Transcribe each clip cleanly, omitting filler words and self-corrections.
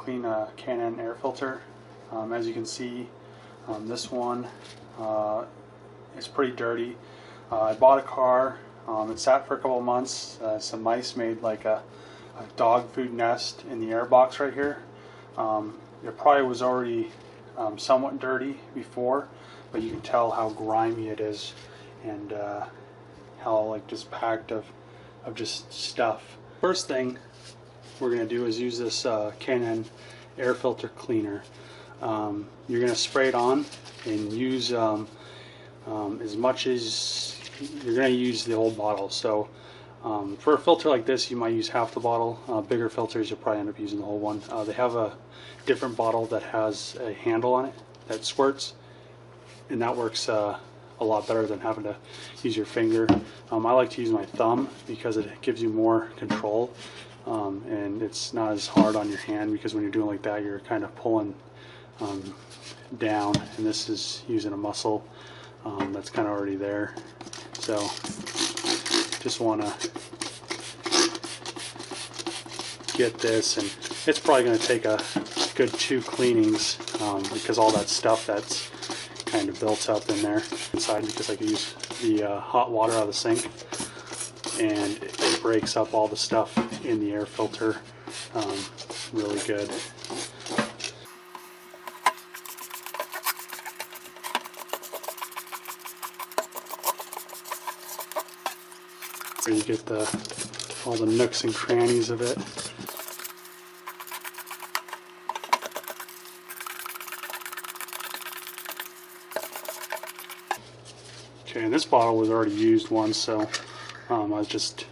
clean a K&N air filter. As you can see, this one is pretty dirty. I bought a car, it sat for a couple of months. Some mice made like a dog food nest in the air box right here. It probably was already somewhat dirty before, but you can tell how grimy it is and how like just packed of just stuff. First thing we're going to do is use this K&N Air Filter Cleaner. You're going to spray it on and use as much as you're going to use the whole bottle. So for a filter like this, you might use half the bottle. Bigger filters, you'll probably end up using the whole one. They have a different bottle that has a handle on it that squirts, and that works a lot better than having to use your finger. I like to use my thumb because it gives you more control, and it's not as hard on your hand, because when you're doing like that, you're kind of pulling down, and this is using a muscle that's kind of already there. So just want to get this, and it's probably going to take a good 2 cleanings because all that stuff that's kind of built up in there inside, because I can use the hot water out of the sink, and it breaks up all the stuff in the air filter really good. You get all the nooks and crannies of it. Okay, and this bottle was already used once, so I was just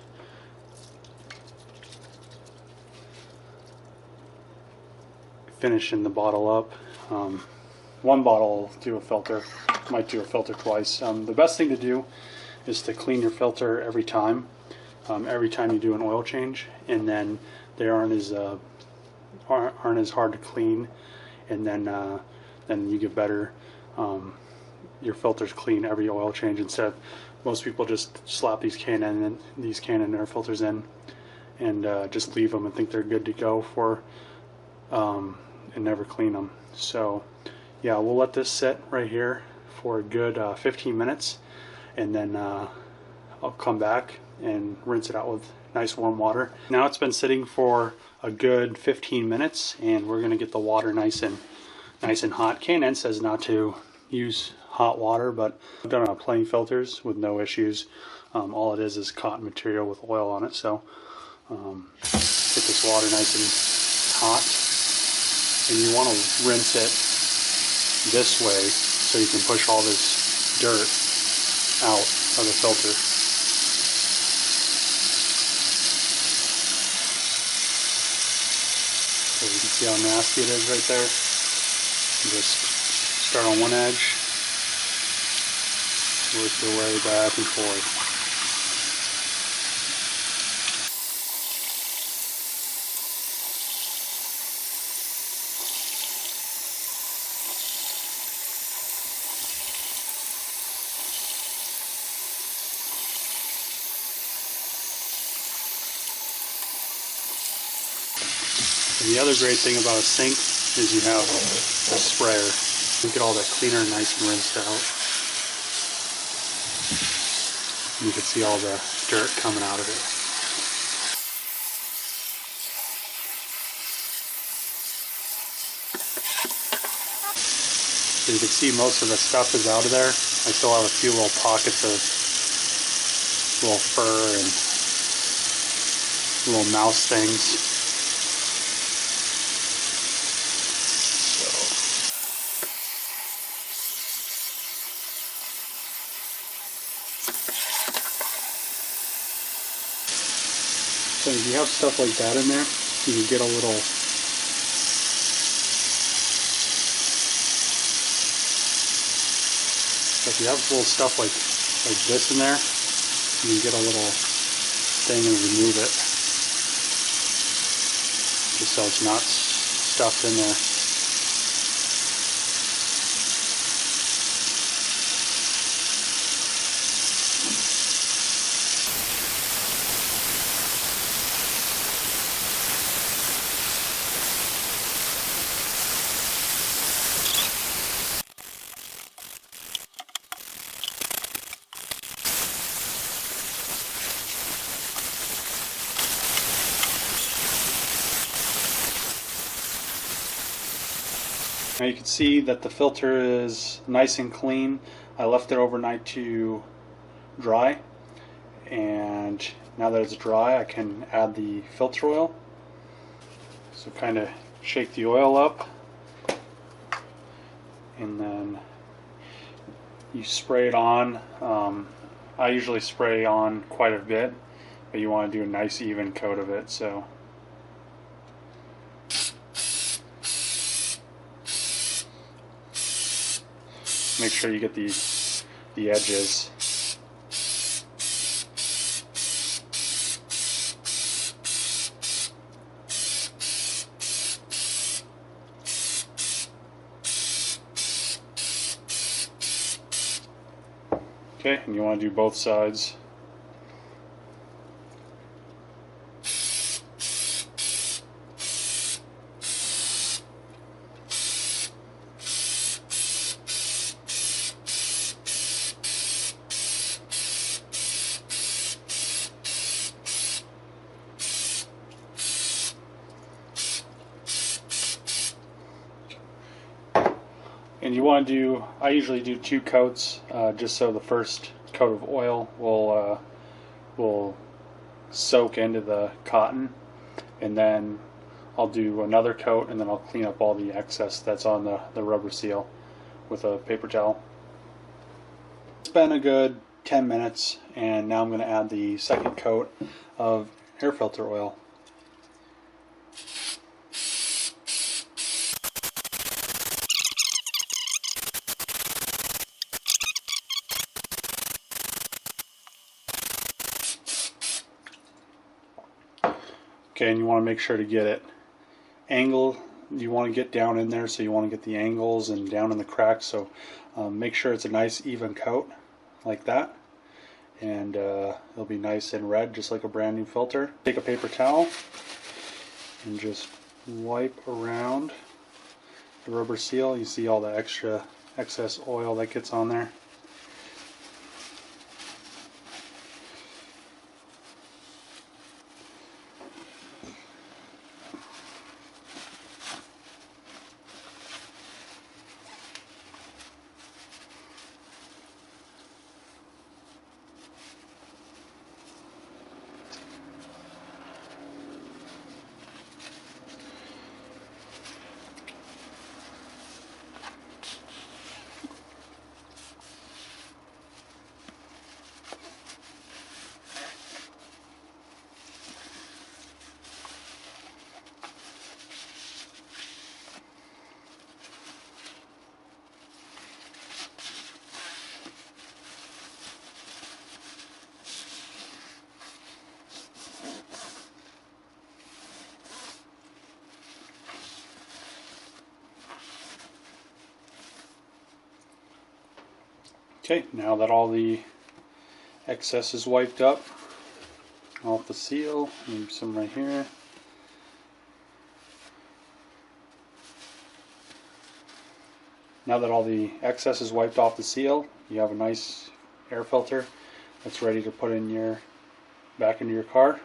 finishing the bottle up. One bottle will do a filter, might do a filter twice. The best thing to do is to clean your filter every time you do an oil change, and then they aren't as hard to clean, and then you get better. Your filter's clean every oil change, instead of most people just slap these K&N air filters in and just leave them and think they're good to go for and never clean them. So yeah, we'll let this sit right here for a good 15 minutes, and then I'll come back and rinse it out with nice warm water. Now it's been sitting for a good 15 minutes, and we're going to get the water nice and hot. K&N says not to use hot water, but I've done it on plenty filters with no issues. All it is cotton material with oil on it. So get this water nice and hot, and you want to rinse it this way so you can push all this dirt out of the filter. So you can see how nasty it is right there. Just start on one edge, work your way back and forth. And the other great thing about a sink is you have a sprayer. You get all that cleaner nice and rinsed out. You can see all the dirt coming out of it. So you can see most of the stuff is out of there. I still have a few little pockets of little fur and little mouse things. So if you have stuff like that in there, you can get a little if you have little stuff like this in there, you can get a little thing and remove it, just so it's not stuffed in there. Now you can see that the filter is nice and clean. I left it overnight to dry, and now that it's dry I can add the filter oil. So kind of shake the oil up, and then you spray it on. I usually spray on quite a bit, but you want to do a nice even coat of it. So make sure you get the edges. Okay, and you want to do both sides. And you want to do, I usually do 2 coats, just so the first coat of oil will soak into the cotton, and then I'll do another coat, and then I'll clean up all the excess that's on the rubber seal with a paper towel. It's been a good 10 minutes, and now I'm going to add the second coat of air filter oil. Okay, and you want to make sure to get it angled. You want to get down in there, so you want to get the angles and down in the cracks. So make sure it's a nice even coat like that, and it'll be nice and red, just like a brand new filter. Take a paper towel and just wipe around the rubber seal. You see all the excess oil that gets on there. Okay, now that all the excess is wiped up off the seal, maybe some right here. Now that all the excess is wiped off the seal, you have a nice air filter that's ready to put in back into your car.